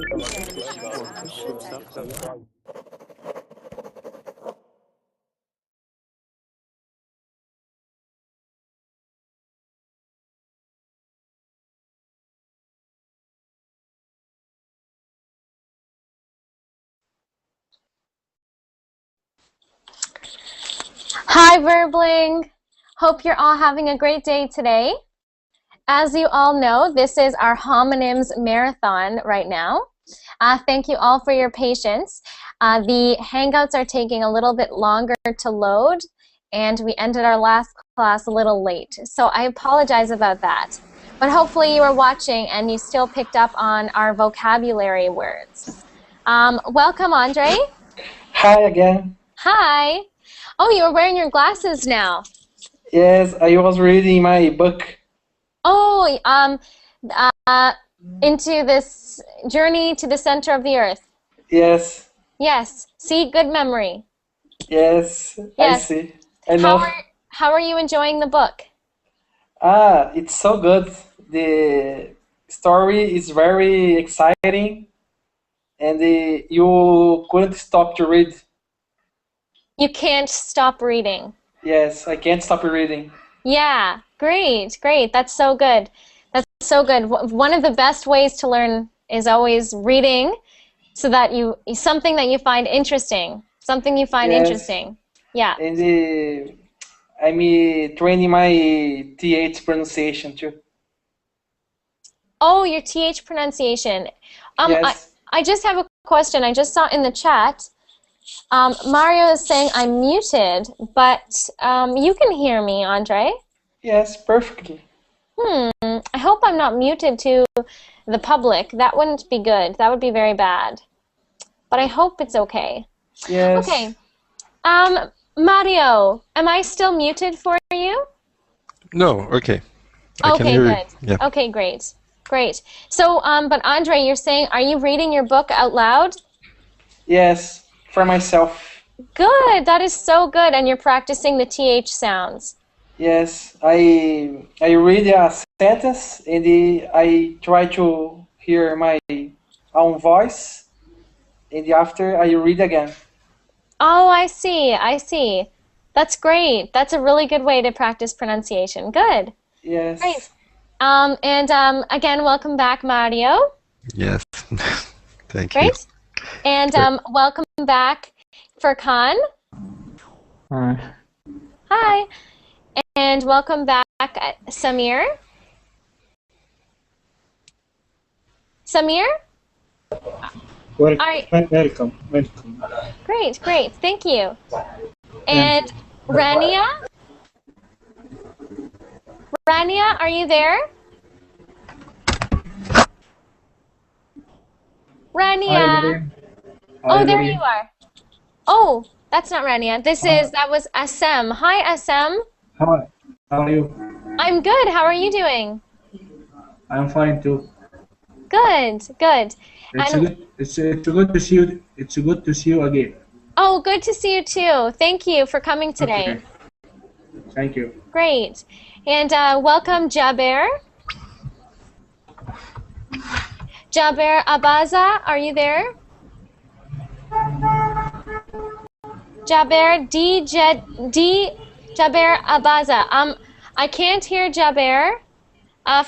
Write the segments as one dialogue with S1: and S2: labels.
S1: Hi, Verbling. Hope you're all having a great day today. As you all know, this is our Homonyms Marathon right now. Thank you all for your patience. The Hangouts are taking a little bit longer to load, and we ended our last class a little late. So I apologize about that. But hopefully you were watching and you still picked up on our vocabulary words. Welcome, Andre.
S2: Hi again.
S1: Hi. Oh, you're wearing your glasses now.
S2: Yes, I was reading my book.
S1: Oh, into this journey to the center of the earth.
S2: Yes.
S1: Yes. See, good memory.
S2: Yes, I
S1: Yes.
S2: see. I know.
S1: How are you enjoying the book?
S2: It's so good. The story is very exciting, and you couldn't stop to read.
S1: You can't stop reading.
S2: Yes, I can't stop reading.
S1: Yeah, great, great. That's so good. That's so good. One of the best ways to learn is always reading, so that something that you find interesting. Something you find
S2: Yes.
S1: interesting. Yeah.
S2: And I'm training my TH pronunciation too.
S1: Oh, your TH pronunciation.
S2: Yes.
S1: I just have a question. I just saw in the chat. Mario is saying I'm muted, but you can hear me, Andre.
S2: Yes, perfectly.
S1: I hope I'm not muted to the public. That wouldn't be good. That would be very bad. But I hope it's okay.
S2: Yes.
S1: Okay. Mario, am I still muted for you?
S3: No, okay. I can
S1: Okay,
S3: hear
S1: good.
S3: you. Yeah.
S1: Okay, great. Great. So, but Andre, you're saying, are you reading your book out loud?
S2: Yes, for myself.
S1: Good. That is so good. And you're practicing the TH sounds.
S2: Yes, I read a sentence and I try to hear my own voice, and after I read again.
S1: Oh, I see. I see. That's great. That's a really good way to practice pronunciation. Good.
S2: Yes.
S1: Great. Again, welcome back, Mario.
S3: Yes. Thank you.
S1: Great. And welcome back, Furkan.
S4: Hi.
S1: Hi. And welcome back, Samir. Samir?
S4: Welcome.
S1: Great, great. Thank you. And Rania? Rania, are you there? Rania. Oh, there you are. Oh, that's not Rania. That was SM. Hi, SM.
S4: How are you?
S1: I'm good. How are you doing?
S4: I'm fine too.
S1: Good, good.
S4: It's good to see you. It's good to see you again.
S1: Oh, good to see you too. Thank you for coming today.
S4: Okay. Thank you.
S1: Great. And welcome, Jaber. Jaber Abaza, are you there? Jaber Jaber Abaza. I can't hear Jaber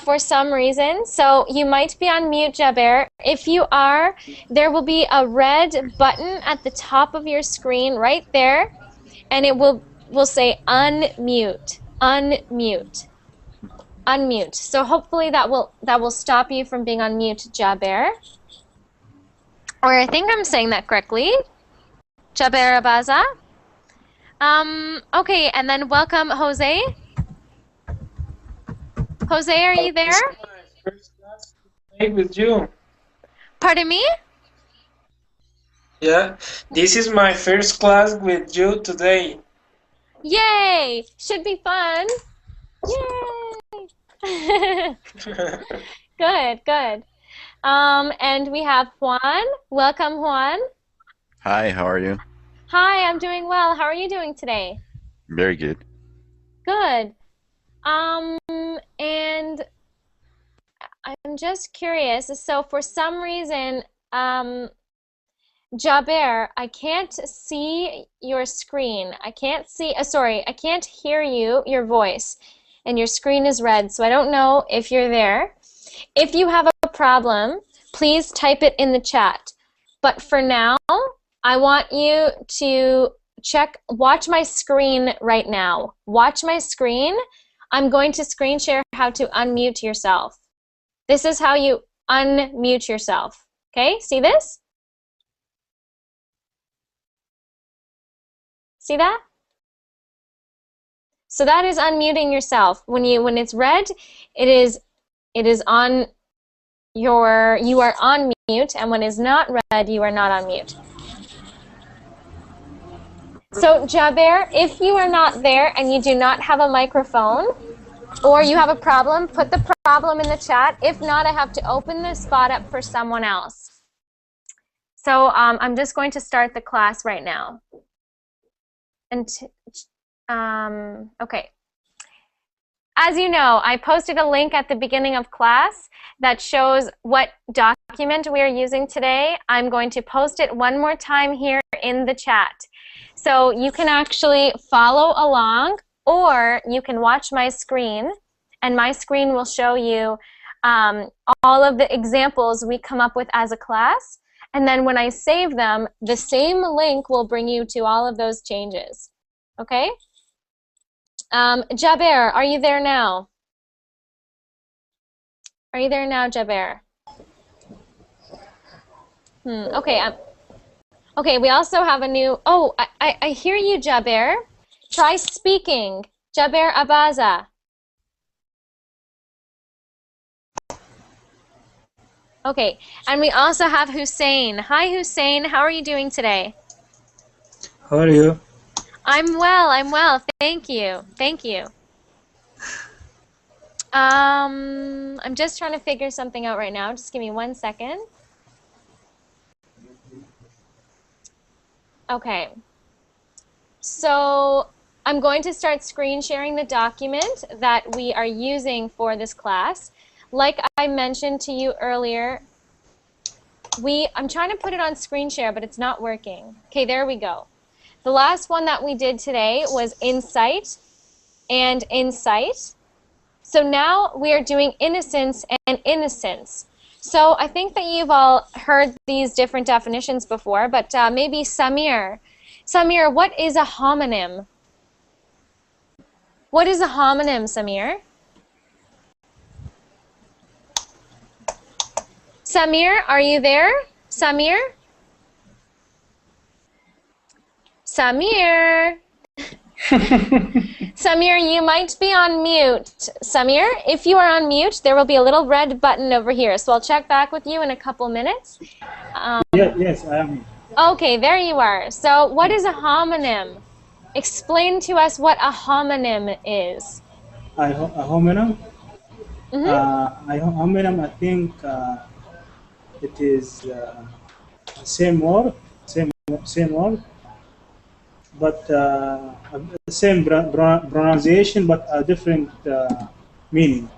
S1: for some reason, so you might be on mute, Jaber. If you are, there will be a red button at the top of your screen right there, and it will say unmute, unmute, unmute. So hopefully that will stop you from being on mute, Jaber. Or I think I'm saying that correctly. Jaber Abaza. Okay, and then welcome, Jose. Jose, are you there?
S5: First class today with you.
S1: Pardon me?
S5: Yeah, this is my first class with you today.
S1: Yay! Should be fun. Yay! Good, good. And we have Juan. Welcome, Juan.
S6: Hi, how are you?
S1: Hi, I'm doing well. How are you doing today?
S6: Very good.
S1: Good. And I'm just curious. So for some reason, Jaber, I can't see your screen. I can't see, sorry, I can't hear you, your voice, and your screen is red, so I don't know if you're there. If you have a problem, please type it in the chat. But for now, I want you to watch my screen right now. Watch my screen. I'm going to screen share how to unmute yourself. This is how you unmute yourself. Okay, see this? See that? So that is unmuting yourself. When it's red, it is on you are on mute, and when it's not red, you are not on mute. So Jaber, if you are not there and you do not have a microphone, or you have a problem, put the problem in the chat. If not, I have to open the spot up for someone else. So I'm just going to start the class right now. And okay. As you know, I posted a link at the beginning of class that shows what document we are using today. I'm going to post it one more time here in the chat. So you can actually follow along, or you can watch my screen, and my screen will show you all of the examples we come up with as a class. And then when I save them, the same link will bring you to all of those changes. Okay? Jaber, are you there now? Are you there now, Jaber? Okay. Okay, we also have a new... Oh, I hear you, Jaber. Try speaking. Jaber Abaza. Okay, and we also have Hussein. Hi, Hussein. How are you doing today?
S4: How are you?
S1: I'm well. Thank you. Thank you. I'm just trying to figure something out right now. Just give me 1 second. Okay. So I'm going to start screen sharing the document that we are using for this class. Like I mentioned to you earlier, I'm trying to put it on screen share, but it's not working. Okay, there we go. The last one that we did today was insight and insight. So now we are doing innocence and innocence. So I think that you've all heard these different definitions before, but maybe Samir. Samir, what is a homonym? What is a homonym, Samir? Samir, are you there? Samir? Samir? Samir, you might be on mute. Samir, if you are on mute, there will be a little red button over here. So I'll check back with you in a couple minutes.
S4: Yes, I am.
S1: Okay, there you are. So what is a homonym? Explain to us what a homonym is.
S4: A homonym?
S1: Mm-hmm.
S4: A homonym, I think it is same word, same word, but same pronunciation, but a different meaning.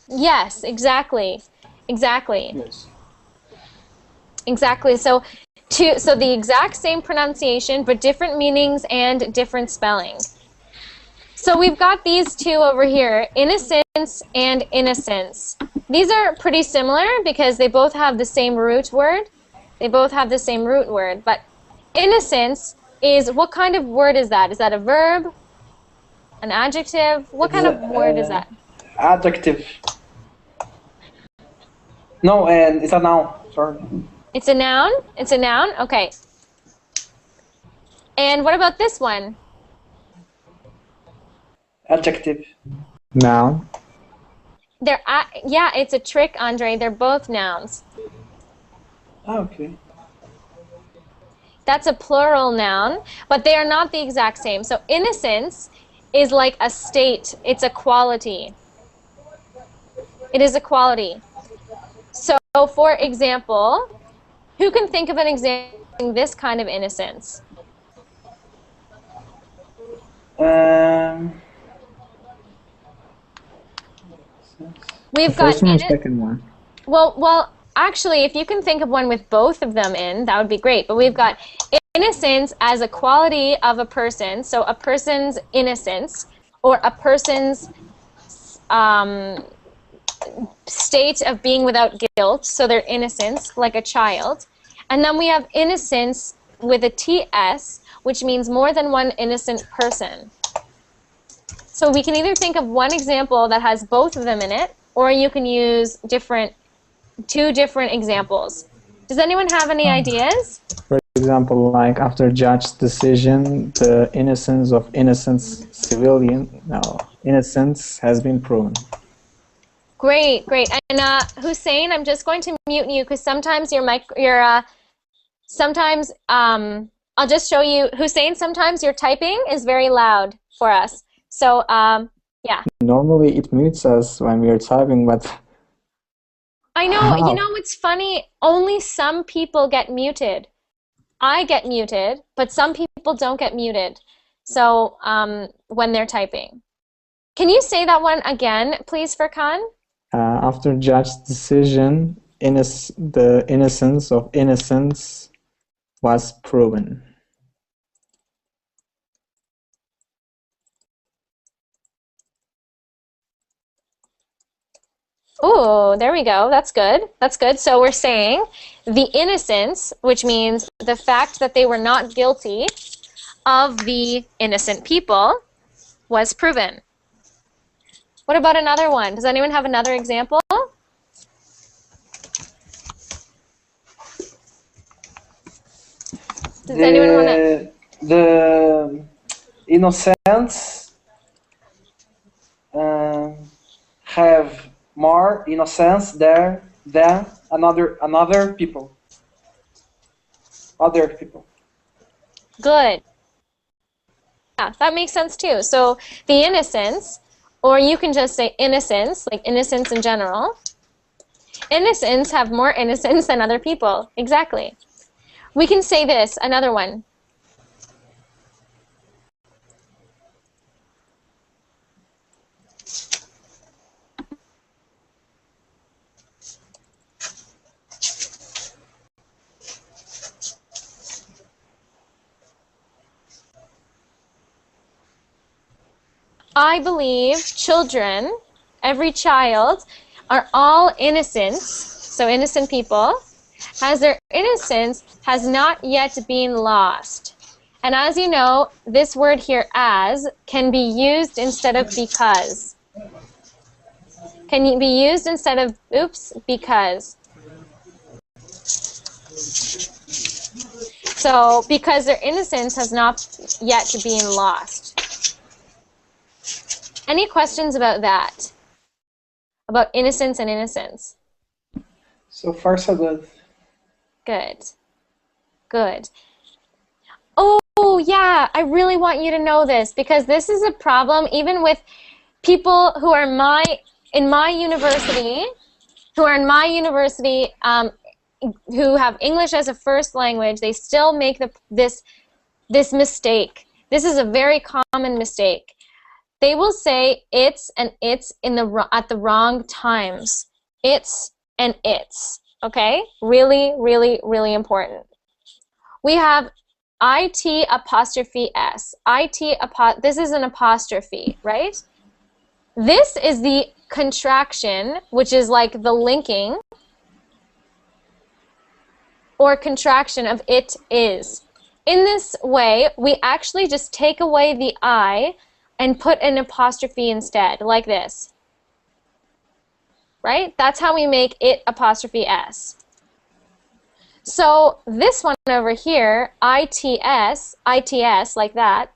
S1: Yes, exactly. Exactly.
S4: Yes.
S1: Exactly. So the exact same pronunciation, but different meanings and different spelling. So we've got these two over here, innocence and innocence. These are pretty similar because they both have the same root word. They both have the same root word, but innocence is, what kind of word is that? Is that a verb? An adjective? What kind of word is that?
S2: Adjective. No, and it's a noun. Sorry.
S1: It's a noun? It's a noun? Okay. And what about this one?
S2: Adjective.
S7: Noun.
S1: Yeah, it's a trick, Andre. They're both nouns.
S2: Okay.
S1: That's a plural noun, but they are not the exact same. So innocence is like a state. It's a quality. It is a quality. So, for example, who can think of an example of this kind of innocence? We've got
S7: First one or second one?
S1: Well, actually, if you can think of one with both of them in, that would be great. But we've got innocence as a quality of a person, so a person's innocence, or a person's state of being without guilt, so their innocence, like a child. And then we have innocence with a TS, which means more than one innocent person. So we can either think of one example that has both of them in it, or you can use two different examples. Does anyone have any ideas?
S7: For example, like after judge's decision, the innocence of innocence has been proven.
S1: Great, great. And Hussein, I'm just going to mute you because sometimes sometimes I'll just show you, Hussein, sometimes your typing is very loud for us. So, yeah.
S7: Normally it mutes us when we are typing, but...
S1: I know, you know what's funny? Only some people get muted. I get muted, but some people don't get muted. So, when they're typing. Can you say that one again, please, Furkan?
S7: After judge's decision, the innocence of innocence was proven.
S1: Oh, there we go. That's good. That's good. So we're saying the innocence, which means the fact that they were not guilty of the innocent people, was proven. What about another one? Does anyone have another example? Does anyone want to?
S2: The innocents have more innocence there than other people.
S1: Good. Yeah, that makes sense too. So the innocence, or you can just say innocence, like innocence in general. Innocents have more innocence than other people. Exactly. We can say this, another one. I believe children, every child, are all innocent, so innocent people, as their innocence has not yet been lost. And as you know, this word here, as, can be used instead of because. Can be used instead of, oops, because. So, because their innocence has not yet been lost. Any questions about that? About innocence and innocence?
S2: So far, so good.
S1: Good. Good. Oh, yeah, I really want you to know this because this is a problem even with people who are in my university, who have English as a first language. They still make this mistake. This is a very common mistake. They will say it's and it's at the wrong times. It's and it's. Okay? Really, really, really important. We have IT apostrophe S. This is an apostrophe, right? This is the contraction, which is like the linking or contraction of it is. In this way, we actually just take away the I and put an apostrophe instead, like this. Right? That's how we make it apostrophe S. So this one over here, ITS, like that,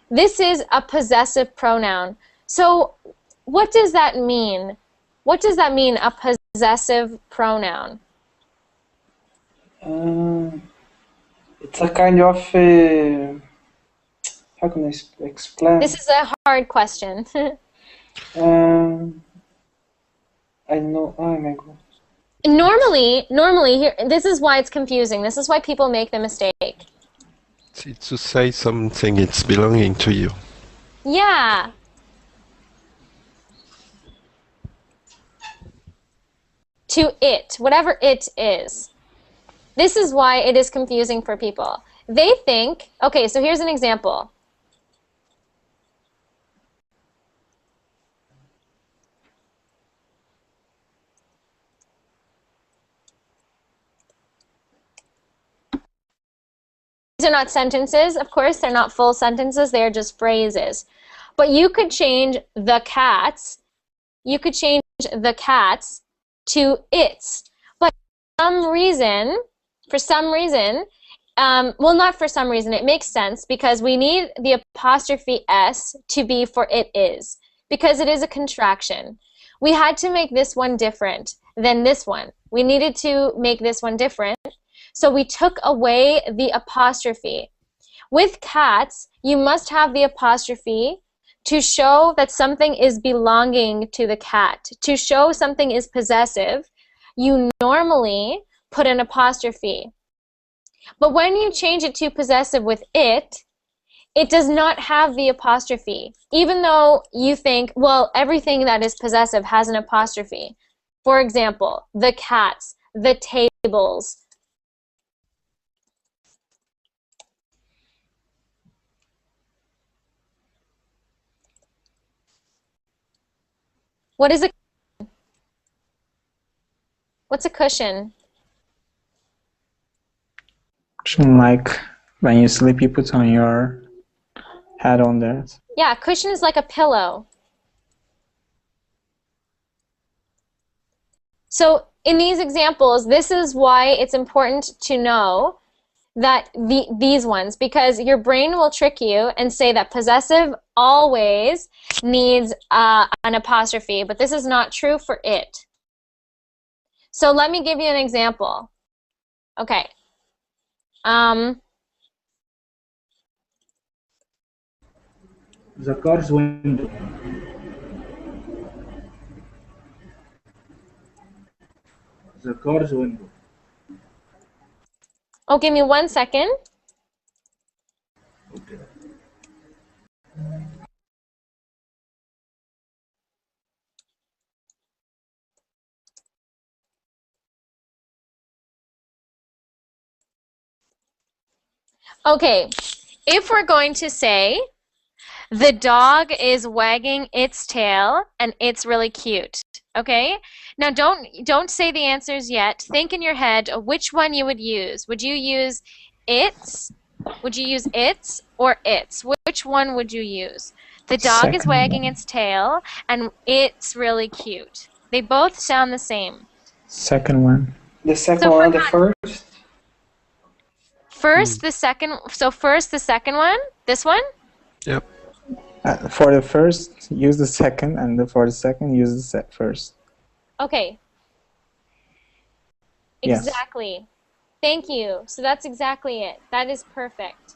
S1: this is a possessive pronoun. So what does that mean? What does that mean, a possessive pronoun?
S2: It's a kind of, how can I explain?
S1: This is a hard question.
S2: I know, oh my God.
S1: Normally, here, this is why it's confusing. This is why people make the mistake.
S3: It's to say something it's belonging to you.
S1: to it, whatever it is. This is why it is confusing for people. They think, okay, so here's an example. These are not sentences, of course, they're not full sentences, they're just phrases. But you could change the cats, to its. But for some reason, well, not for some reason, it makes sense because we need the apostrophe S to be for it is, because it is a contraction. We had to make this one different than this one. We needed to make this one different. So we took away the apostrophe. With cats, you must have the apostrophe to show that something is belonging to the cat. To show something is possessive, you normally put an apostrophe. But when you change it to possessive with it does not have the apostrophe. Even though you think, well, everything that is possessive has an apostrophe. For example, the cats, the tables. What is a cushion? What's a cushion?
S7: Like when you sleep, you put on your head on that.
S1: Yeah, a cushion is like a pillow. So in these examples, this is why it's important to know that these ones, because your brain will trick you and say that possessive always needs an apostrophe, but this is not true for it. So let me give you an example. Okay.
S4: The car's window. The car's window.
S1: Oh, give me 1 second.
S4: Okay.
S1: Okay, if we're going to say the dog is wagging its tail and it's really cute, okay? Now don't say the answers yet. Think in your head which one you would use. Would you use its? Would you use its or its? Which one would you use? The dog is
S7: Second
S1: wagging
S7: one.
S1: its tail and it's really cute. They both sound the same.
S7: Second one.
S2: The second
S1: So
S2: one, the first.
S1: First, the second. So first, the second one. This one.
S3: Yep.
S7: For the first, use the second, and for the second, use the first.
S1: Okay.
S7: Yes.
S1: Exactly. Thank you. So that's exactly it. That is perfect.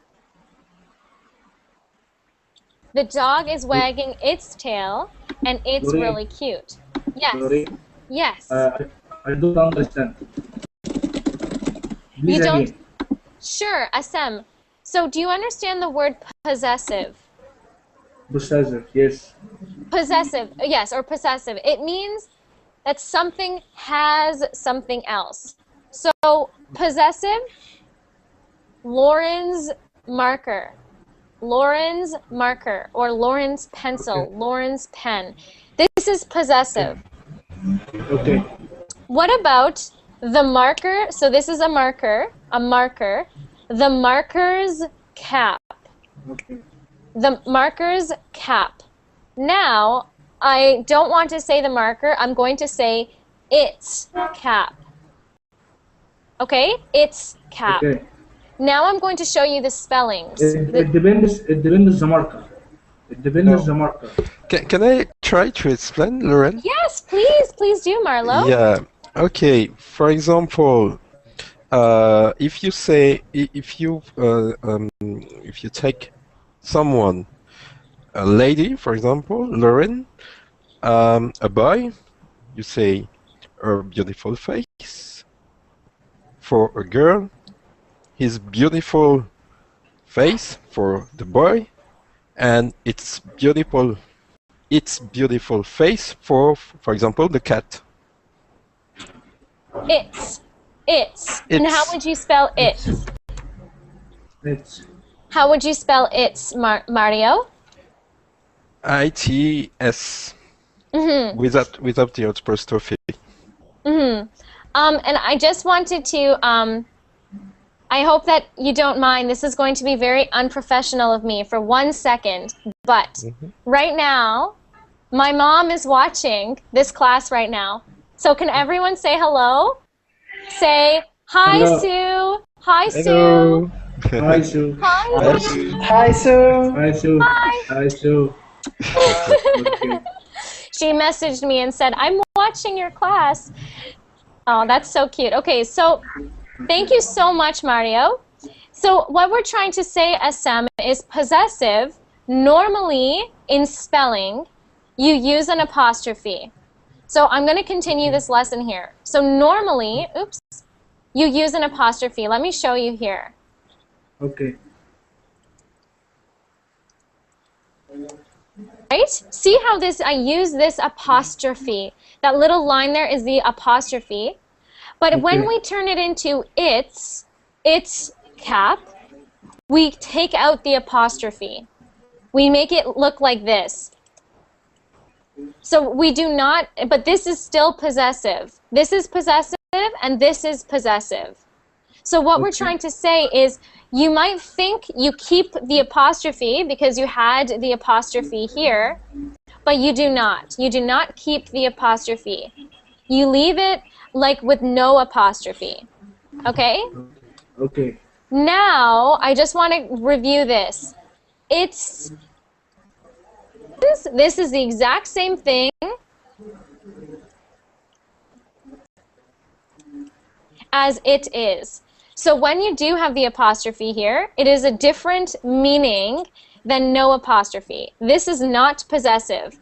S1: The dog is wagging its tail, and it's
S4: Lori.
S1: really cute. Yes.
S4: Sorry.
S1: Yes.
S4: I don't understand. Please
S1: You don't.
S4: again.
S1: Sure, Asem. So do you understand the word possessive?
S4: Possessive, yes.
S1: Possessive, yes, or possessive. It means that something has something else. So possessive, Lauren's marker, Lauren's marker, or Lauren's pencil,
S4: Okay.
S1: Lauren's pen. This is possessive.
S4: Okay.
S1: What about the marker? So this is a marker, the marker's cap.
S4: Okay.
S1: The marker's cap. Now, I don't want to say the marker. I'm going to say its cap. Okay? Its cap.
S4: Okay.
S1: Now I'm going to show you the spellings.
S4: It depends. It depends the marker. It depends the marker.
S3: Can I try to explain, Lauren?
S1: Yes, please do, Marlo.
S3: Yeah. Okay. For example, if you say if you take someone, a lady, for example, Lauren, a boy, you say her beautiful face. For a girl, his beautiful face for the boy, and its beautiful face for example, the cat.
S1: It's. And how
S3: It's.
S1: would you spell it?
S4: It's.
S1: How would you spell it's, Mario?
S3: ITS.
S1: Mm-hmm.
S3: Without the apostrophe.
S1: Mm-hmm. And I just wanted to, I hope that you don't mind. This is going to be very unprofessional of me for 1 second. But right now, my mom is watching this class right now. So can everyone say hello? Say, hi,
S4: Hello.
S1: Sue. Hi, Sue.
S7: Hello.
S4: Hi, Sue.
S1: Hi,
S3: Yes.
S1: Sue.
S2: Hi, Sue.
S4: Hi, Sue.
S1: Hi.
S4: Hi, Sue. Okay.
S1: She messaged me and said, I'm watching your class. Oh, that's so cute. Okay, so thank you so much, Mario. So what we're trying to say, SM, is possessive. Normally, in spelling, you use an apostrophe. So I'm going to continue this lesson here. So normally, you use an apostrophe. Let me show you here.
S4: Okay.
S1: Right? See how I use this apostrophe. That little line there is the apostrophe. But when we turn it into its cap, we take out the apostrophe. We make it look like this. So we do not, but this is still possessive. This is possessive and this is possessive. So what we're trying to say is you might think you keep the apostrophe because you had the apostrophe here, but you do not. You do not keep the apostrophe. You leave it like with no apostrophe. Okay?
S4: Okay.
S1: Now, I just want to review this. This is the exact same thing as it is. So when you do have the apostrophe here, it is a different meaning than no apostrophe. This is not possessive.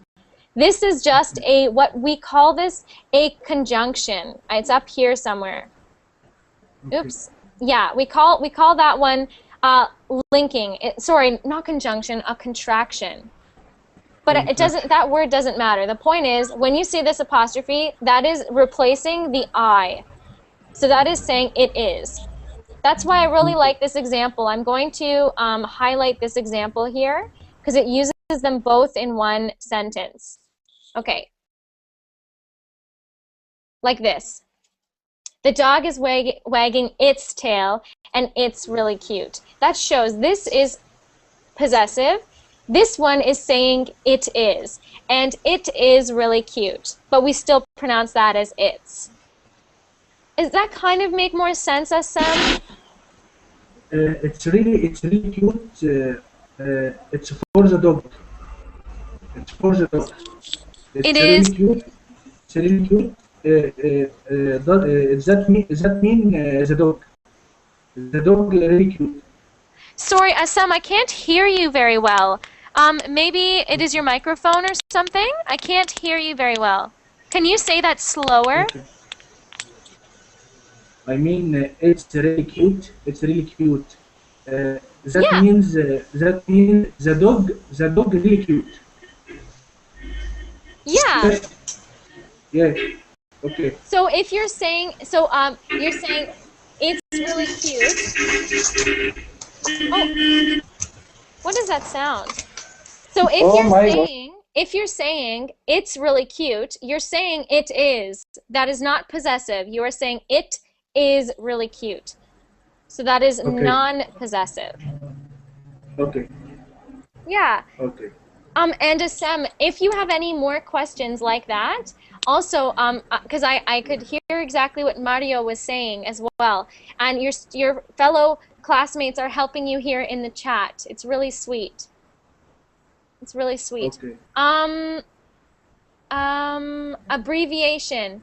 S1: This is just what we call this a conjunction. It's up here somewhere. Oops. Yeah, we call that one linking. Sorry, not conjunction, a contraction. But it doesn't. That word doesn't matter. The point is, when you see this apostrophe, that is replacing the I. So that is saying it is. That's why I really like this example. I'm going to highlight this example here because it uses them both in one sentence. Okay. Like this. The dog is wagging its tail, and it's really cute. That shows this is possessive. This one is saying it is, and it is really cute, but we still pronounce that as its. Does that kind of make more sense, SM?
S4: It's really cute. It's for the dog. It's for the dog. It's
S1: It
S4: really
S1: is.
S4: cute. It's really cute. Does that mean the dog? The dog really cute.
S1: Sorry, SM, I can't hear you very well. Maybe it is your microphone or something? I can't hear you very well. Can you say that slower?
S4: Okay. I mean, it's really cute. It's really cute. That means the dog really cute.
S1: Yeah.
S4: Yeah. Okay.
S1: So if you're saying, you're saying it's really cute. Oh, what does that sound? So if you're saying it's really cute, you're saying it is. That is not possessive. You are saying it is really cute. So that is non-possessive.
S4: Okay.
S1: Yeah.
S4: Okay.
S1: And Sam, if you have any more questions like that, also, because I could hear exactly what Mario was saying as well, and your fellow classmates are helping you here in the chat. It's really sweet. It's really sweet.
S4: Okay.
S1: Abbreviation.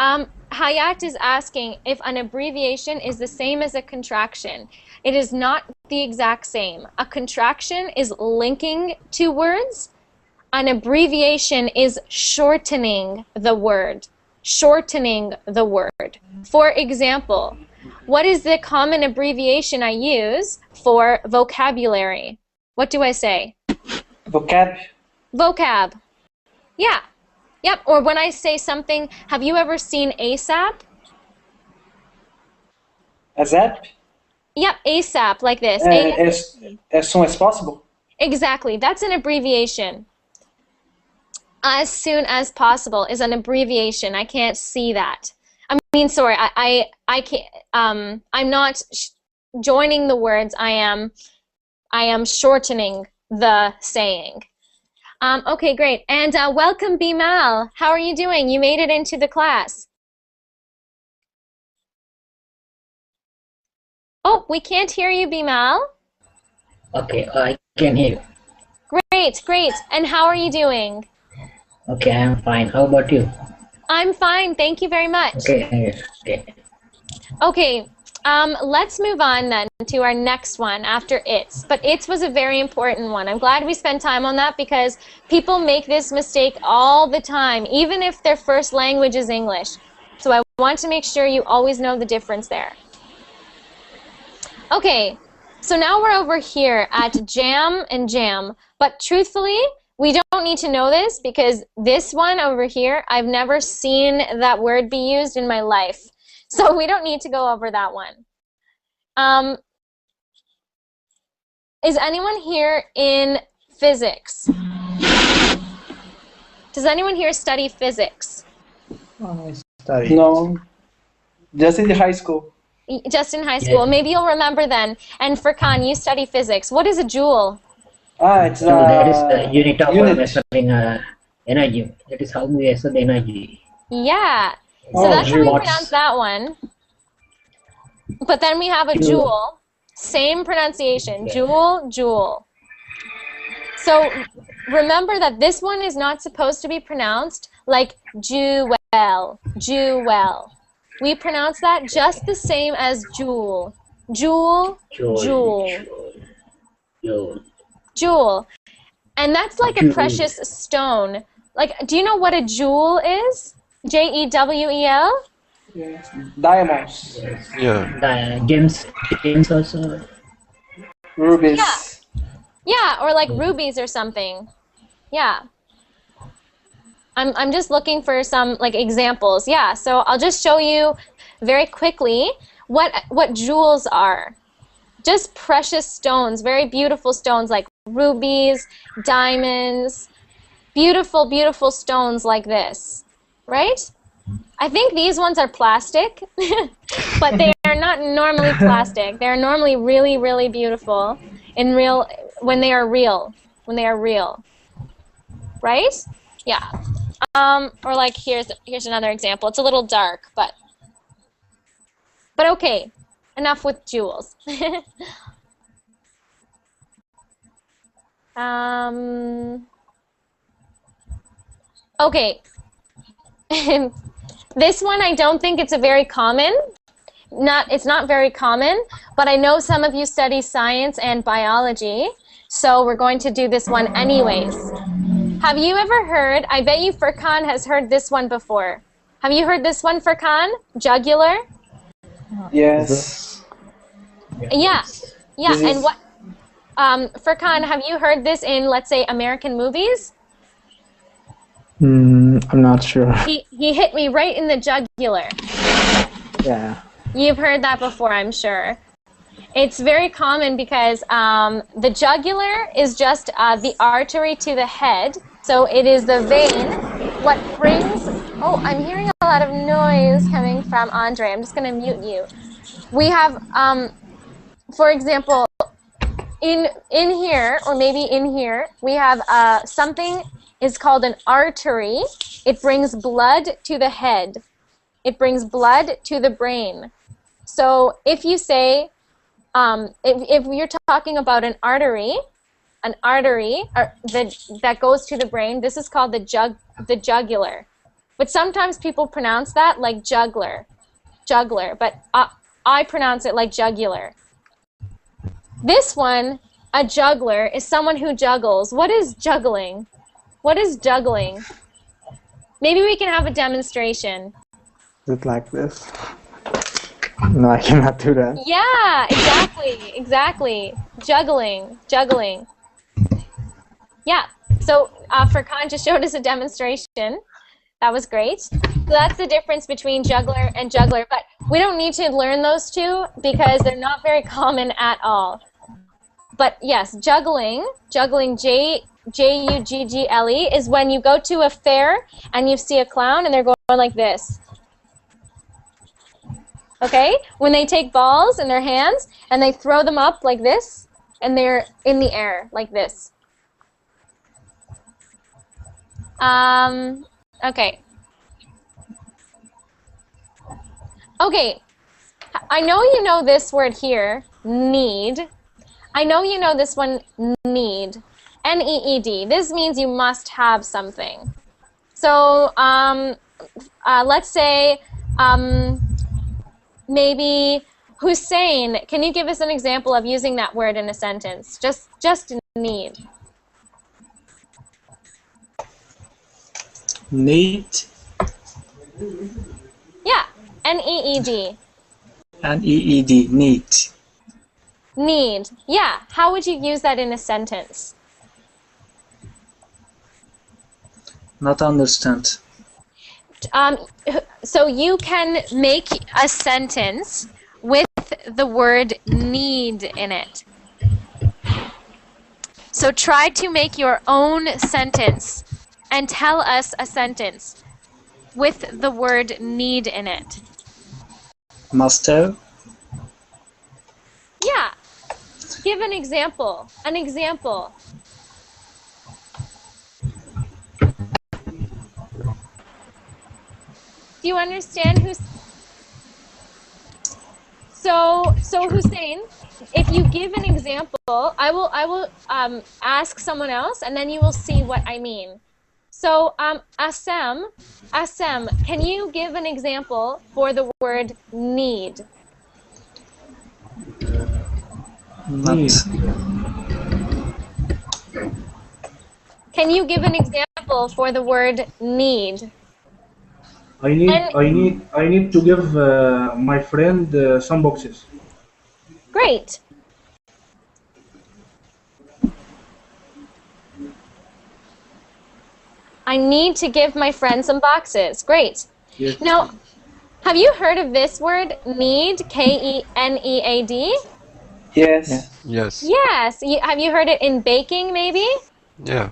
S1: Hayat is asking if an abbreviation is the same as a contraction. It is not the exact same. A contraction is linking two words. An abbreviation is shortening the word. Shortening the word. For example, what is the common abbreviation I use for vocabulary? What do I say?
S2: Vocab.
S1: Vocab. Yeah. Yep. Or when I say something, have you ever seen ASAP?
S2: ASAP?
S1: Yep, ASAP, like this.
S2: As soon as possible?
S1: Exactly. That's an abbreviation. As soon as possible is an abbreviation. I can't see that. I mean, sorry, I can't. I'm not joining the words. I am shortening the saying. Okay, great. And welcome, Bimal. How are you doing? You made it into the class. Oh, we can't hear you, Bimal.
S8: Okay, I can hear you.
S1: Great, great. And how are you doing?
S8: Okay, I am fine. How about you?
S1: I'm fine. Thank you very much.
S8: Okay, okay.
S1: Okay, let's move on then to our next one after its. But its was a very important one. I'm glad we spent time on that because people make this mistake all the time, even if their first language is English. So I want to make sure you always know the difference there. Okay, so now we're over here at jam and jam. But truthfully, we don't need to know this because this one over here, I've never seen that word be used in my life. So we don't need to go over that one. Is anyone here in physics? Does anyone here study physics?
S7: I study.
S2: No. Just in the high school.
S1: Just in high school.
S8: Yeah.
S1: Maybe you'll remember then. And Furkan, you study physics. What is a joule?
S2: It's
S8: So that is the unit of
S2: unit.
S8: measuring energy. That is how we measure the energy.
S1: Yeah. So
S2: Oh,
S1: that's how we
S8: joules.
S1: pronounce that one. But then we have a joule. Same pronunciation. Joule, joule. So remember that this one is not supposed to be pronounced like jewel, jewel. We pronounce that just the same as joule. Joule, joule,
S8: Joule.
S1: joule. And that's like a
S8: Joule.
S1: precious stone. Like, do you know what a jewel is? Jewel?
S2: Yes. Diamonds.
S3: Yeah.
S8: The gems also.
S2: Rubies.
S1: Yeah. Yeah, or like rubies or something. Yeah. I'm just looking for some like examples. Yeah, so I'll just show you very quickly what jewels are. Just precious stones, very beautiful stones like rubies, diamonds, beautiful, beautiful stones like this, right? I think these ones are plastic, but they are not normally plastic. They're normally really, really beautiful in real when they are real, right? Yeah. Or like here's another example. It's a little dark, but okay. Enough with jewels. Okay. This one I don't think it's a very common. It's not very common, but I know some of you study science and biology, so we're going to do this one anyways. Have you ever heard, I bet you Furkan has heard this one before. Have you heard this one, Furkan? Jugular?
S2: Yes.
S1: Yeah. Yeah,
S2: This
S1: and
S2: is-
S1: what, Furkan, have you heard this in, let's say, American movies?
S7: I'm not sure.
S1: He hit me right in the jugular.
S7: Yeah.
S1: You've heard that before, I'm sure. It's very common because the jugular is just the artery to the head. So it is the vein. What brings... Oh, I'm hearing a lot of noise coming from Andre. I'm just going to mute you. We have, for example, in here, or maybe in here, we have something is called an artery. It brings blood to the head. It brings blood to the brain. So if you say, if you're talking about an artery that goes to the brain, this is called the jugular. But sometimes people pronounce that like juggler, but I pronounce it like jugular. This one, a juggler, is someone who juggles. What is juggling? What is juggling? Maybe we can have a demonstration.
S7: Is it like this? No, I cannot do that.
S1: Yeah, exactly. Juggling. Yeah, so Furkan just showed us a demonstration. That was great. So that's the difference between juggler and juggler, but we don't need to learn those two because they're not very common at all. But yes, juggling, J-U-G-G-L-E, is when you go to a fair and you see a clown and they're going like this. Okay? When they take balls in their hands and they throw them up like this and they're in the air like this. Okay. Okay. I know you know this word here, need. I know you know this one, need. N-E-E-D. This means you must have something. So, let's say, maybe Hussein. Can you give us an example of using that word in a sentence? Just need.
S7: Need.
S1: Yeah, N-E-E-D.
S7: N-E-E-D. Need.
S1: Need. Yeah, how would you use that in a sentence?
S7: Not understand.
S1: So you can make a sentence with the word need in it. So try to make your own sentence and tell us a sentence with the word need in it.
S7: Master.
S1: Yeah. Give an example. An example. Do you understand who's so Hussein, if you give an example, I will ask someone else and then you will see what I mean. So Assem, can you give an example for the word need?
S4: Need.
S1: Can you give an example for the word need?
S4: I need to give my friend some boxes.
S1: Great. I need to give my friend some boxes. Great.
S4: Yes.
S1: Now, have you heard of this word, need, K-E-N-E-A-D?
S2: Yes.
S3: Yes.
S1: Yes. Have you heard it in baking, maybe?
S3: Yeah.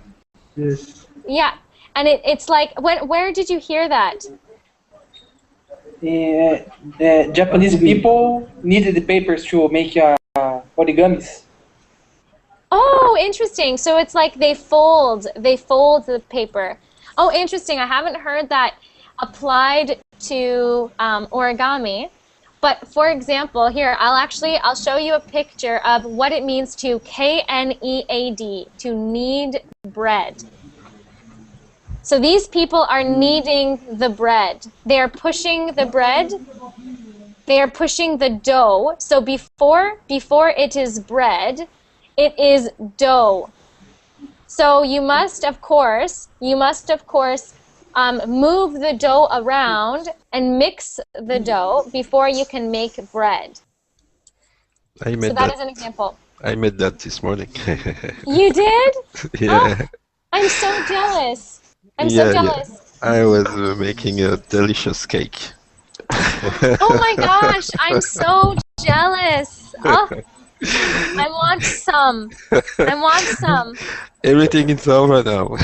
S4: Yes.
S1: Yeah. And it's like, where did you hear that?
S2: Japanese people needed the papers to make origamis.
S1: Oh, interesting. So it's like they fold the paper. Oh, interesting. I haven't heard that applied to origami. But for example, here, I'll show you a picture of what it means to K-N-E-A-D, to knead bread. So these people are kneading the bread. They are pushing the bread. They are pushing the dough. So before it is bread, it is dough. So you must, of course, move the dough around and mix the dough before you can make bread.
S3: I
S1: So
S3: made
S1: that
S3: that.
S1: is an example.
S3: I made that this morning.
S1: You did?
S3: Yeah.
S1: Oh, I'm so jealous. I'm
S3: Yeah,
S1: so
S3: yeah.
S1: jealous.
S3: I was making a delicious cake.
S1: Oh my gosh, I'm so jealous. Oh, I want some. I want some.
S3: Everything is over now.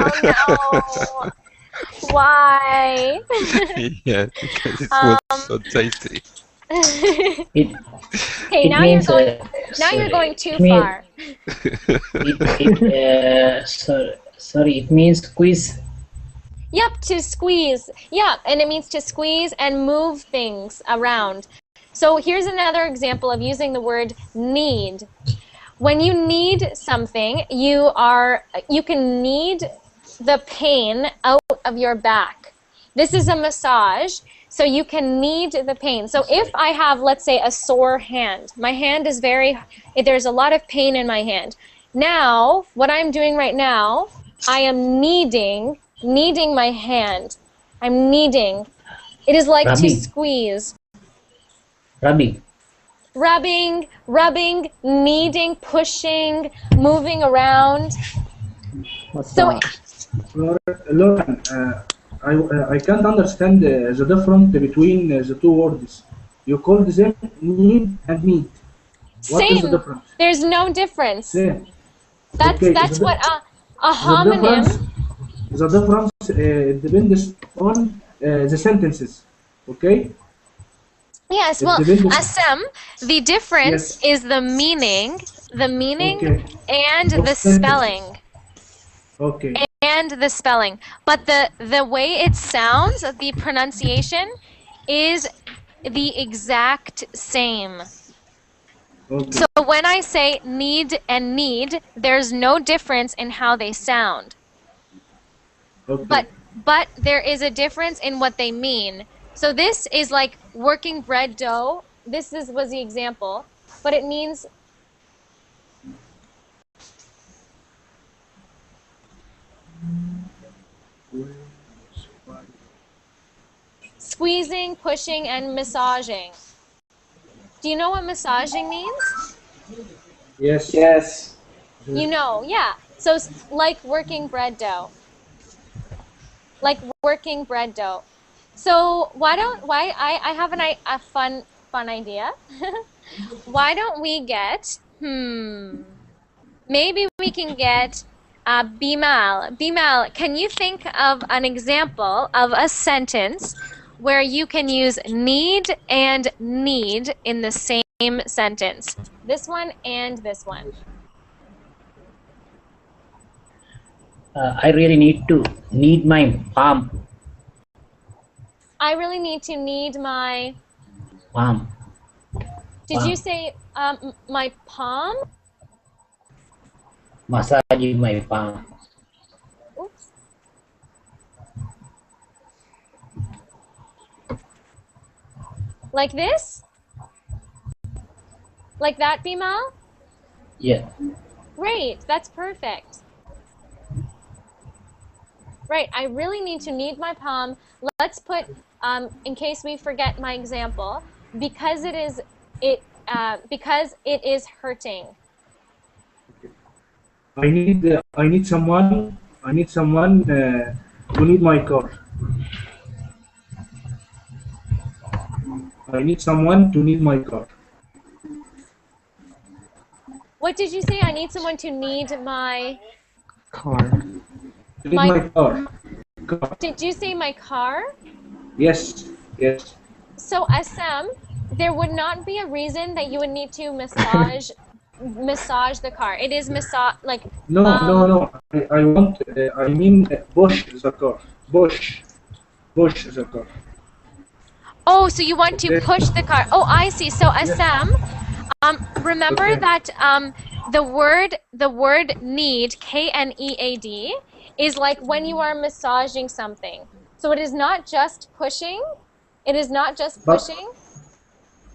S1: Oh no. Why?
S3: Yeah, because it was so tasty.
S8: It
S1: Okay, now you're going too far.
S8: Sorry, it means squeeze.
S1: Yep, to squeeze. Yeah, and it means to squeeze and move things around. So here's another example of using the word knead. When you knead something, you can knead the pain out of your back. This is a massage, so you can knead the pain. So if I have, let's say, a sore hand, my hand is there's a lot of pain in my hand. Now, what I'm doing right now, I am kneading my hand. I'm kneading. It is like to squeeze.
S8: Rubbing.
S1: Rubbing, kneading, pushing, moving around.
S7: What's
S1: So
S7: that?
S4: Lauren, I can't understand the difference between the two words. You called them need and need. What is the
S1: Same.
S4: difference?
S1: There's no difference.
S4: Same.
S1: That's
S4: Okay.
S1: that's what a
S4: The difference
S1: homonym.
S4: depends on the sentences. Okay.
S1: Yes,
S4: It
S1: well,
S4: depends.
S1: Assem, the difference
S4: Yes.
S1: is the meaning
S4: Okay.
S1: and
S4: Of
S1: the
S4: sentences.
S1: spelling.
S4: Okay.
S1: And the spelling. But the way it sounds, the pronunciation is the exact same.
S4: Okay.
S1: So when I say need and need, there's no difference in how they sound.
S4: Okay.
S1: But there is a difference in what they mean. So this is like working bread dough. Was the example, but it means squeezing, pushing, and massaging. Do you know what massaging means?
S4: Yes.
S2: Yes.
S1: You know, yeah. So like working bread dough. Like working bread dough. So I have a fun idea. Why don't we get maybe we can get Bimal. Bimal, can you think of an example of a sentence where you can use need and need in the same sentence? This one and this one.
S8: I really need my palm.
S1: I really need to need my.
S8: Palm.
S1: Did you say my palm?
S8: Massage my palm.
S1: Oops. Like this? Like that, Bimal?
S8: Yeah.
S1: Great, that's perfect. Right, I really need to knead my palm. Let's put, in case we forget my example, because it is hurting.
S4: I need someone to need my car. I need someone to need my car.
S1: What did you say? I need someone to knead my.
S7: Car.
S4: To need my car.
S1: Did you say my car?
S4: Yes. Yes.
S1: So, Assam, there would not be a reason that you would need to massage the car. It is like.
S4: No. I want. I mean, push the car. Push the car.
S1: Oh, so you want to push the car. Oh, I see. So, Assam, remember that the word need, Knead, is like when you are massaging something. So it is not just pushing. It is not just pushing.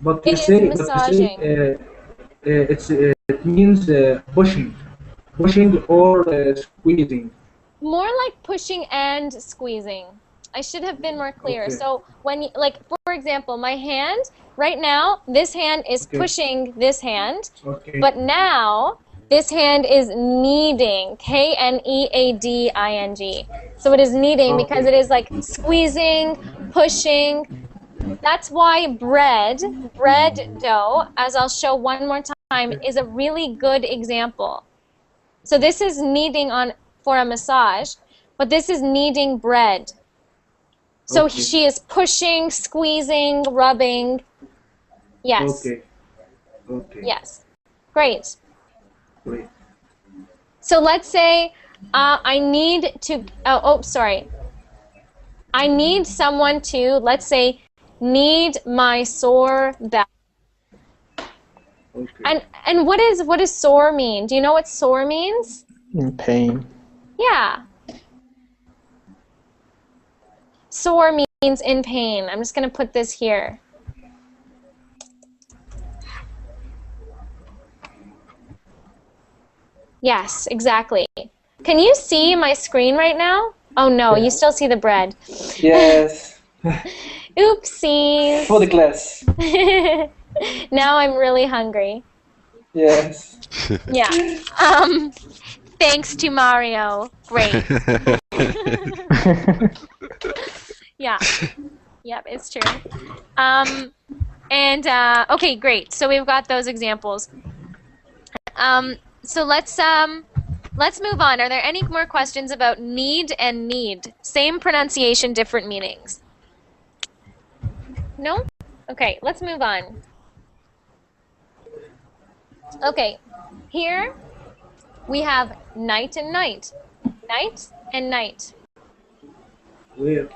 S4: But
S1: It is massaging.
S4: It means pushing or squeezing.
S1: More like pushing and squeezing. I should have been more clear.
S4: Okay.
S1: So when like for example, my hand right now, this hand is pushing this hand, but now this hand is kneading, Kneading. So it is kneading because it is like squeezing, pushing. That's why bread dough, as I'll show one more time, is a really good example. So this is kneading for a massage, but this is kneading bread. So she is pushing, squeezing, rubbing. Yes.
S4: Okay.
S1: Yes. Great. So let's say I need to, sorry. I need someone to, let's say, knead my sore back.
S4: Okay.
S1: And what does sore mean? Do you know what sore means?
S7: In pain.
S1: Yeah. Sore means in pain. I'm just going to put this here. Yes, exactly. Can you see my screen right now? Oh no, you still see the bread.
S2: Yes.
S1: Oopsies.
S2: For the class.
S1: Now I'm really hungry.
S2: Yes.
S1: Yeah. Thanks to Mario. Great. Yeah. Yep, it's true. Okay, great. So we've got those examples. So let's move on. Are there any more questions about need and need? Same pronunciation, different meanings. No? Okay, let's move on. Okay, here we have night and night. Night and night.
S4: Where?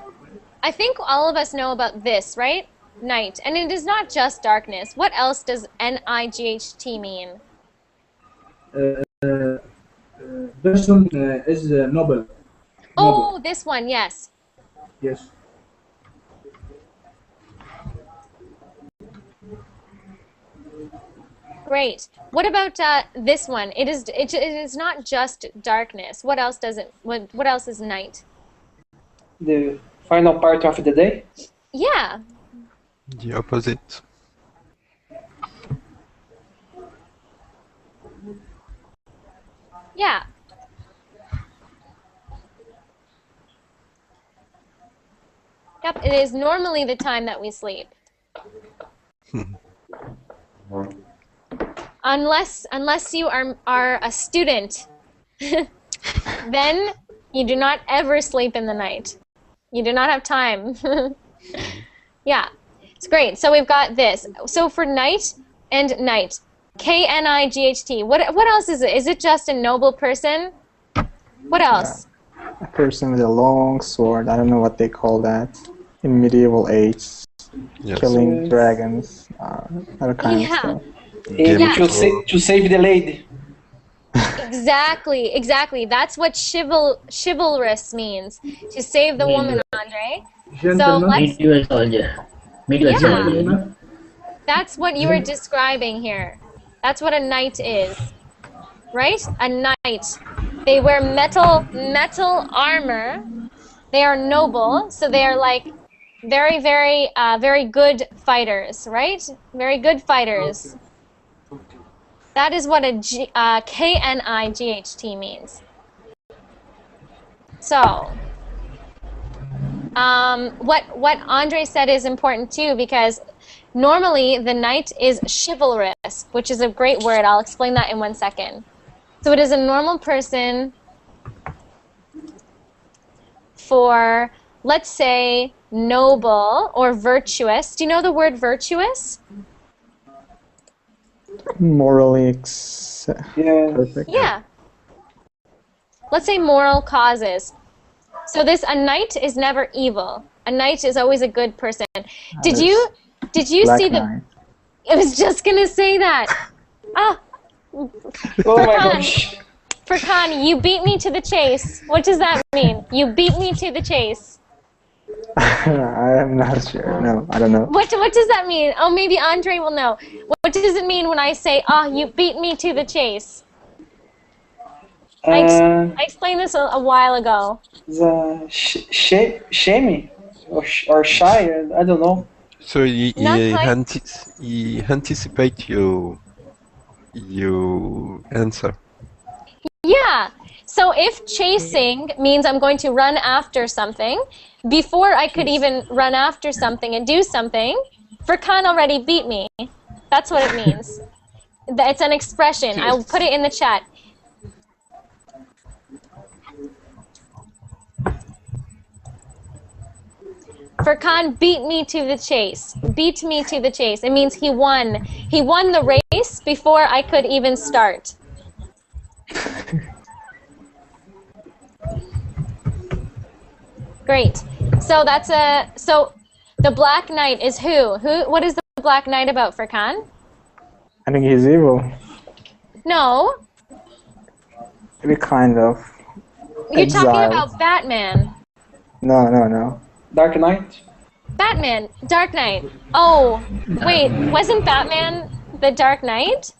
S1: I think all of us know about this, right? Night. And it is not just darkness. What else does N-I-G-H-T mean?
S4: Person is noble.
S1: Oh, this one, yes.
S4: Yes.
S1: Great. What about this one? It is not just darkness. What else does it? What else is night?
S2: The final part of the day.
S1: Yeah.
S3: The opposite.
S1: Yeah. Yep. It is normally the time that we sleep. Unless you are a student, then you do not ever sleep in the night. You do not have time. Yeah, it's great. So we've got this. So for night and night, K-N-I-G-H-T. What else is it? Is it just a noble person? What else?
S7: A person with a long sword. I don't know what they call that in medieval age.
S3: Yes.
S7: Killing dragons, other kind of stuff.
S3: Game
S2: And
S3: of Thrones.
S2: to save the lady.
S1: Exactly. That's what chivalrous means. To save the woman, Andre. So
S4: Gentleman.
S1: let's.
S8: Medieval soldier. Medieval
S1: Yeah.
S8: soldier. You know?
S1: That's what you were describing here. That's what a knight is, right? A knight. They wear metal armor. They are noble, so they are like very good fighters, right? Very good fighters. That is what a K-N-I-G-H-T means. So, what Andre said is important too, because normally the knight is chivalrous, which is a great word. I'll explain that in 1 second. So it is a normal person for, let's say, noble or virtuous. Do you know the word virtuous?
S7: Morally
S2: Yeah.
S7: perfect.
S1: Yeah. Let's say moral causes. So a knight is never evil. A knight is always a good person. Did you
S7: Black
S1: see the?
S7: Knight.
S1: I was just gonna say that. Ah,
S2: Oh my
S1: Furkan,
S2: gosh.
S1: Furkan, you beat me to the chase. What does that mean? You beat me to the chase.
S7: I am not sure. No, I don't know.
S1: What does that mean? Oh, maybe Andre will know. What does it mean when I say, "Ah, you beat me to the chase"? I explained this a while ago.
S2: The shame or shy, I don't know.
S3: So he
S1: Not quite.
S3: he anticipates you answer.
S1: Yeah. So if chasing means I'm going to run after something, before I could even run after something and do something, Furkan already beat me. That's what it means. It's an expression. I'll put it in the chat. Furkan beat me to the chase. Beat me to the chase. It means he won. He won the race before I could even start. Great. So so the Black Knight is who? What is the Black Knight about, Furkan?
S7: I think he's evil.
S1: No.
S7: Maybe kind of.
S1: You're talking
S7: Exiled.
S1: about Batman.
S7: No.
S2: Dark Knight.
S1: Batman. Dark Knight. Oh, wait. Wasn't Batman the Dark Knight?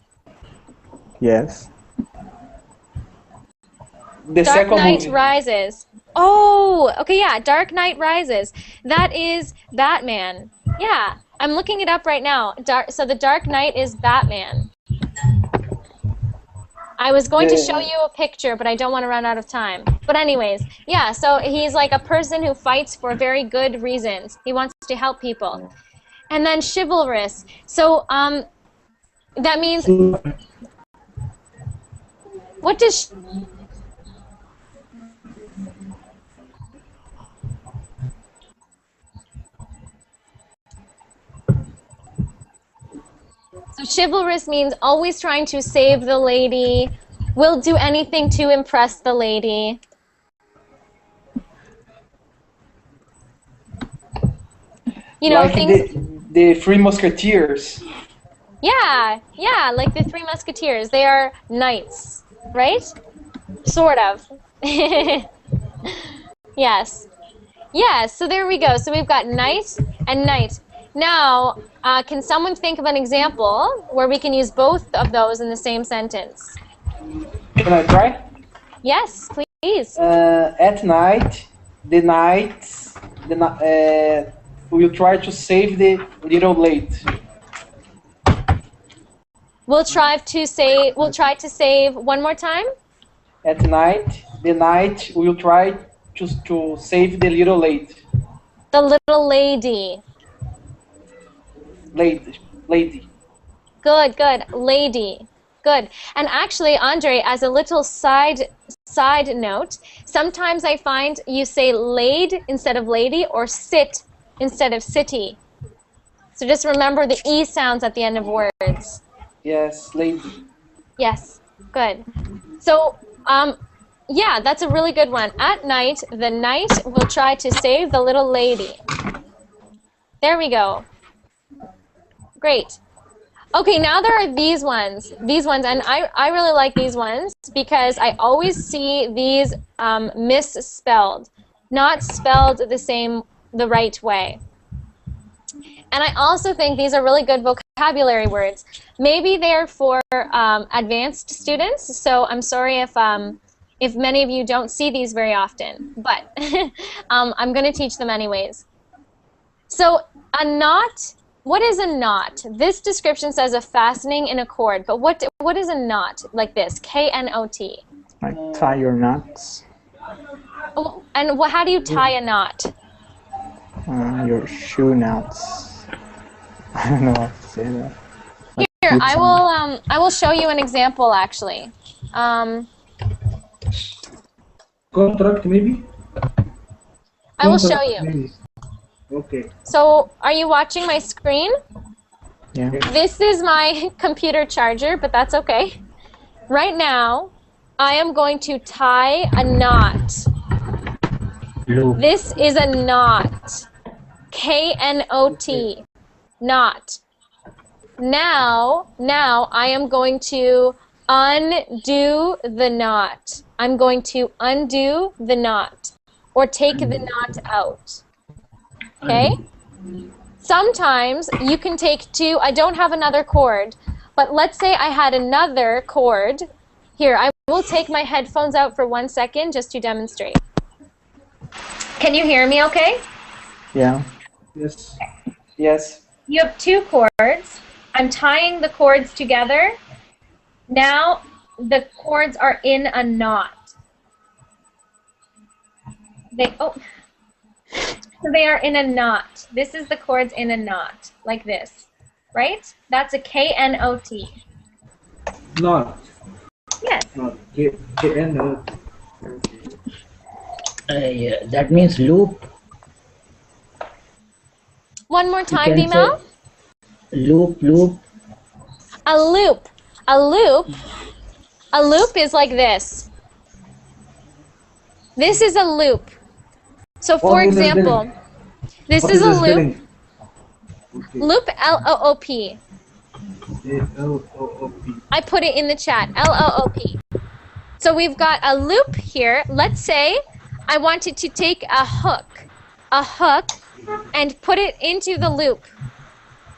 S7: Yes.
S2: The
S1: Dark
S2: second
S1: Knight
S2: movie.
S1: Rises. Oh, okay, yeah. Dark Knight Rises. That is Batman. Yeah, I'm looking it up right now. So the Dark Knight is Batman. I was going to show you a picture, but I don't want to run out of time. But anyways, yeah, so he's like a person who fights for very good reasons. He wants to help people. And then chivalrous. So that means, what does... So chivalrous means always trying to save the lady, will do anything to impress the lady. You know,
S2: like
S1: things...
S2: the Three Musketeers.
S1: Yeah, yeah, like the Three Musketeers. They are knights, right? Sort of. Yes. Yes, so there we go. So we've got knight and knight. Now, can someone think of an example where we can use both of those in the same sentence?
S2: Can I try?
S1: Yes, please.
S2: At night, the knights will try to save the little lady.
S1: We'll try to save one more time.
S2: At night, the knight will try to save the little lady.
S1: The little lady.
S2: Lady.
S1: Good, good. Lady. Good. And actually, Andre, as a little side note, sometimes I find you say laid instead of lady or sit instead of city. So just remember the E sounds at the end of words.
S2: Yes, lady.
S1: Yes. Good. So, yeah, that's a really good one. At night, the knight will try to save the little lady. There we go. Great. Okay, now there are these ones, and I really like these ones because I always see these misspelled, not spelled the right way. And I also think these are really good vocabulary words. Maybe they're for advanced students, so I'm sorry if many of you don't see these very often, but I'm going to teach them anyways. So a knot. What is a knot? This description says a fastening in a cord, but what is a knot like this? K-N-O-T.
S7: Like tie your knots.
S1: Oh, and how do you tie a knot?
S7: Your shoe knots. I don't know how to say that. Like
S1: Here, I will show you an example actually.
S4: Contract maybe?
S1: I will show you.
S4: Maybe. Okay.
S1: So, are you watching my screen?
S7: Yeah.
S1: This is my computer charger, but that's okay. Right now, I am going to tie a knot.
S8: Loop.
S1: This is a knot. K-N-O-T. Knot. Now I am going to undo the knot. I'm going to undo the knot or take the knot out. Okay? Sometimes you can take two. I don't have another cord, but let's say I had another cord. Here, I will take my headphones out for 1 second just to demonstrate. Can you hear me okay?
S7: Yeah.
S4: Yes.
S2: Yes.
S1: You have two cords. I'm tying the cords together. Now the cords are in a knot. So they are in a knot. This is the cords in a knot, like this, right? That's a K-N-O-T.
S4: Knot.
S1: Yes.
S4: Knot. K-N-O-T.
S8: Yeah, that means loop.
S1: One more time,
S8: You can
S1: Bimal.
S8: say loop.
S1: A loop. A loop. A loop is like this. This is a loop. So for example, this is a loop.
S4: Okay.
S1: Loop, L-O-O-P.
S4: L-O-O-P.
S1: I put it in the chat, L-O-O-P. So we've got a loop here. Let's say I wanted to take a hook, and put it into the loop.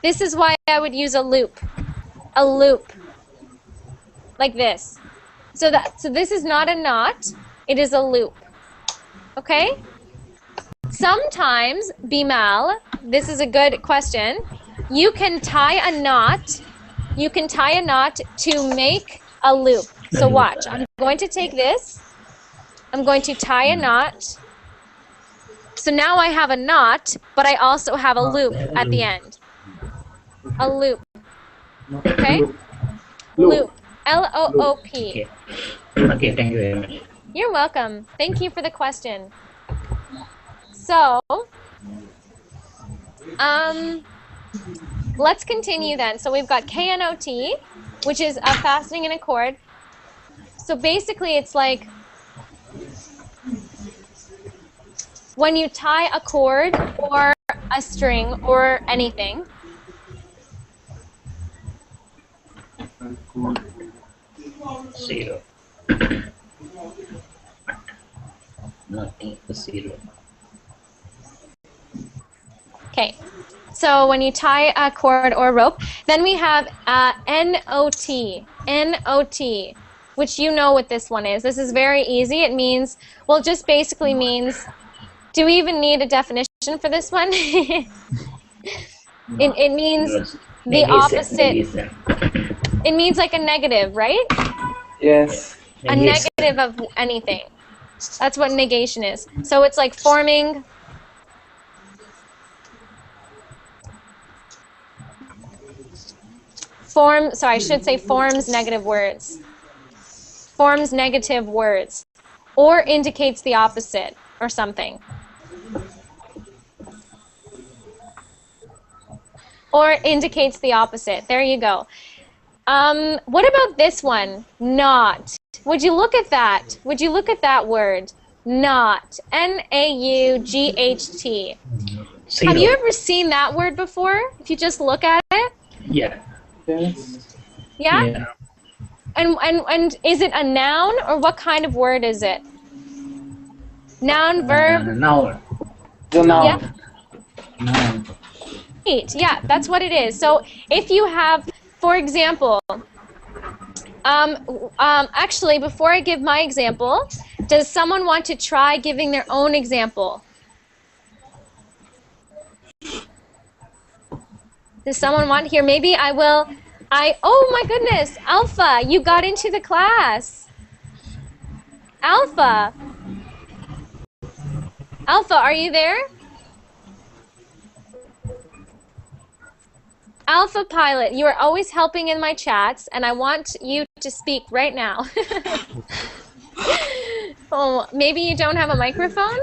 S1: This is why I would use a loop, like this. So this is not a knot, it is a loop, okay? Sometimes, Bimal, this is a good question, you can tie a knot to make a loop. So watch. I'm going to take this. I'm going to tie a knot. So now I have a knot, but I also have a loop at the end. A loop. Okay? Loop. L-O-O-P.
S8: Okay. Okay, thank you very much.
S1: You're welcome. Thank you for the question. So, let's continue then. So we've got K-N-O-T, which is a fastening in a chord. So basically it's like when you tie a cord or a string or anything.
S8: Zero. Nothing. Zero.
S1: Okay. So when you tie a cord or rope, then we have N-O-T. N-O-T, which you know what this one is. This is very easy. It means, well, it just basically means, do we even need a definition for this one? it means the opposite. It means like a negative, right?
S2: Yes.
S1: A negative of anything. That's what negation is. So it's like forming. Sorry, I should say forms negative words. Forms negative words. Or indicates the opposite or something. Or indicates the opposite. There you go. What about this one? Not. Would you look at that? Would you look at that word? Not. N-A-U-G-H-T.
S8: Zero.
S1: Have you ever seen that word before? If you just look at it?
S8: Yeah.
S2: Yes.
S1: Yeah?
S8: Yeah.
S1: And is it a noun or what kind of word is it? Noun, verb?
S8: Noun.
S2: The noun.
S1: Yeah.
S8: Noun.
S1: Right. Yeah, that's what it is. So if you have, for example, actually, before I give my example, does someone want to try giving their own example? Does someone want here? Maybe I will. Oh my goodness, Alpha, you got into the class. Alpha. Alpha, are you there? Alpha Pilot, you are always helping in my chats, and I want you to speak right now. Oh, maybe you don't have a microphone?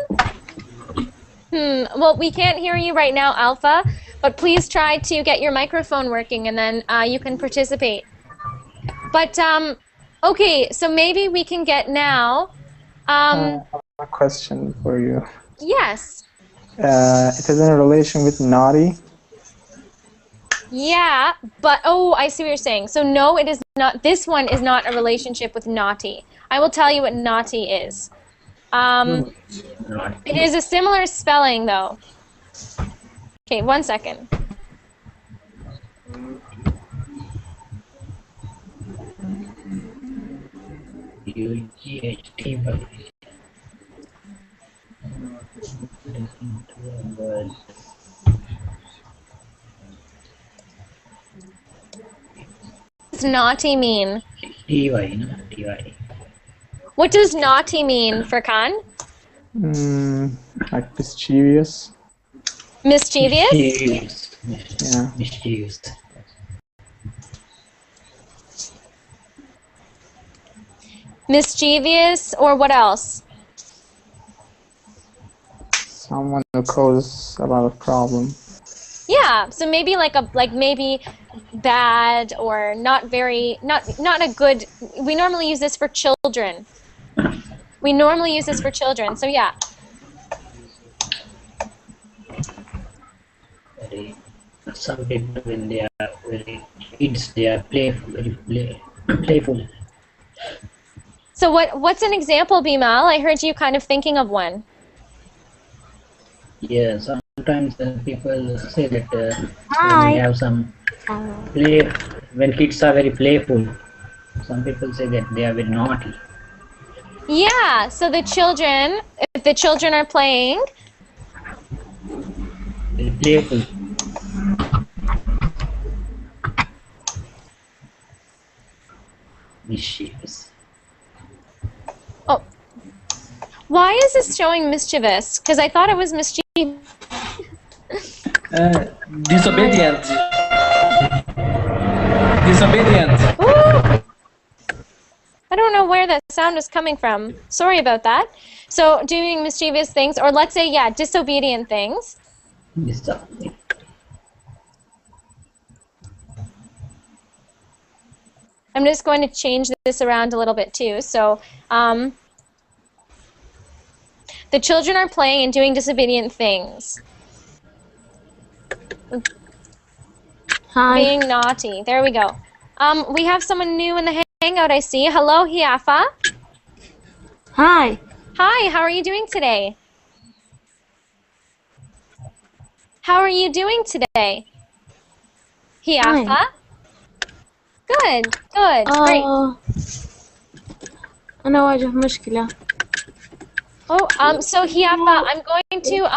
S1: Well, we can't hear you right now, Alpha, but please try to get your microphone working, and then you can participate. But, okay, so maybe we can get now...
S7: I have a question for you.
S1: Yes.
S7: It is in a relation with naughty.
S1: Yeah, but, oh, I see what you're saying. So no, it is not, this one is not a relationship with naughty. I will tell you what naughty is. It is a similar spelling, though. Okay, 1 second.
S8: U-G-H-T-Y.
S1: What does naughty mean?
S8: T-Y, no? T-Y.
S1: What does naughty mean, Furkan?
S7: Like mischievous.
S1: Mischievous?
S8: Mischievous.
S7: Yeah.
S8: Mischievous.
S1: Mischievous, or what else?
S7: Someone who causes a lot of problem.
S1: Yeah, so maybe like maybe bad or not very, not a good, we normally use this for children. We normally use this for children, so yeah.
S8: Some people, when they are very kids, they are playful.
S1: So what's an example, Bimal? I heard you kind of thinking of one.
S8: Yeah, sometimes people say that when we have some play, when kids are very playful, some people say that they are very naughty.
S1: Yeah, so the children, if the children are playing,
S8: Very playful. Mischievous.
S1: Why is this showing mischievous? Because I thought it was mischievous.
S2: Disobedient. Disobedient.
S1: Ooh! I don't know where that sound is coming from. Sorry about that. So doing mischievous things, or let's say, yeah, disobedient things. I'm just going to change this around a little bit too. So the children are playing and doing disobedient things.
S9: Hi.
S1: Being naughty. There we go. We have someone new in the hangout, I see. Hello, Hiafa.
S9: Hi.
S1: Hi, how are you doing today? How are you doing today? Hiafa?
S9: Hi.
S1: Good, good, great.
S9: أنا واجه مشكلة.
S1: Oh, so Hiafa, I'm going to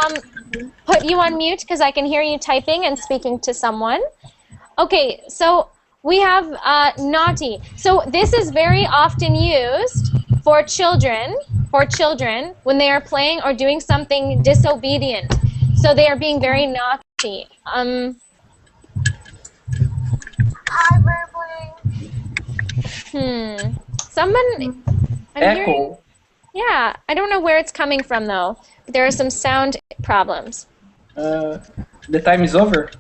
S1: put you on mute because I can hear you typing and speaking to someone. Okay, so we have naughty. So this is very often used for children when they are playing or doing something disobedient. So they are being very naughty.
S9: Hi, Burbling.
S1: Someone. I'm
S2: Echo.
S1: hearing, yeah, I don't know where it's coming from though. There are some sound problems.
S2: The time is over.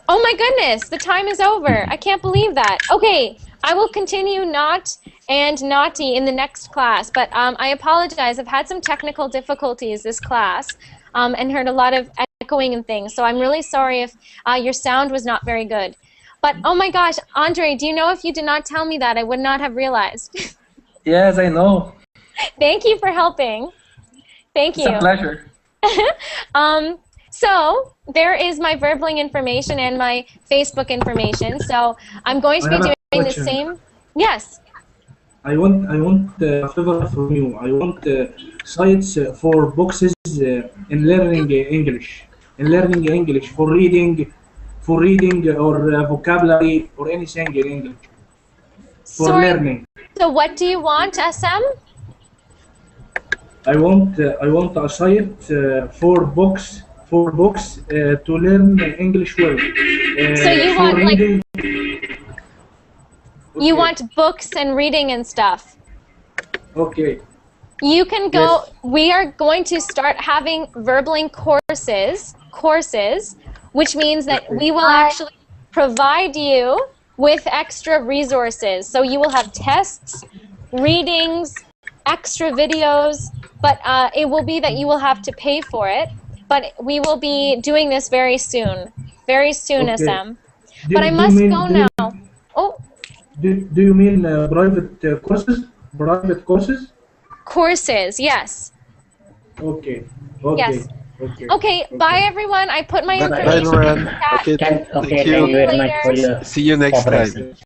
S1: Oh my goodness, the time is over. I can't believe that. Okay, I will continue not and naughty in the next class, but I apologize. I've had some technical difficulties this class and heard a lot of echoing and things. So I'm really sorry if your sound was not very good. But oh my gosh, Andre, do you know if you did not tell me that, I would not have realized.
S2: Yes, I know.
S1: Thank you for helping. Thank you.
S2: It's a pleasure.
S1: So there is my Verbling information and my Facebook information. So I'm going to be doing the same. Yes.
S4: I want a favor from you. I want sites for boxes in learning English, for reading or vocabulary or anything in English for learning.
S1: So what do you want, SM?
S4: I want a site for books to learn English well.
S1: So you want
S4: reading.
S1: You want books and reading and stuff.
S4: Okay.
S1: You can go. Yes. We are going to start having Verbling courses, which means that we will actually provide you with extra resources. So you will have tests, readings, extra videos, but it will be that you will have to pay for it. But we will be doing this very soon,
S4: Okay.
S1: SM. But I must go now. Oh.
S4: Do you mean private courses? Private courses?
S1: Courses, yes.
S4: Okay.
S1: Yes.
S4: Okay.
S1: Okay. Bye, everyone. I put my information
S3: Bye,
S1: in the chat.
S3: Okay,
S8: Thank you
S3: thank you
S8: very much for your
S3: See you next time.
S8: cooperation.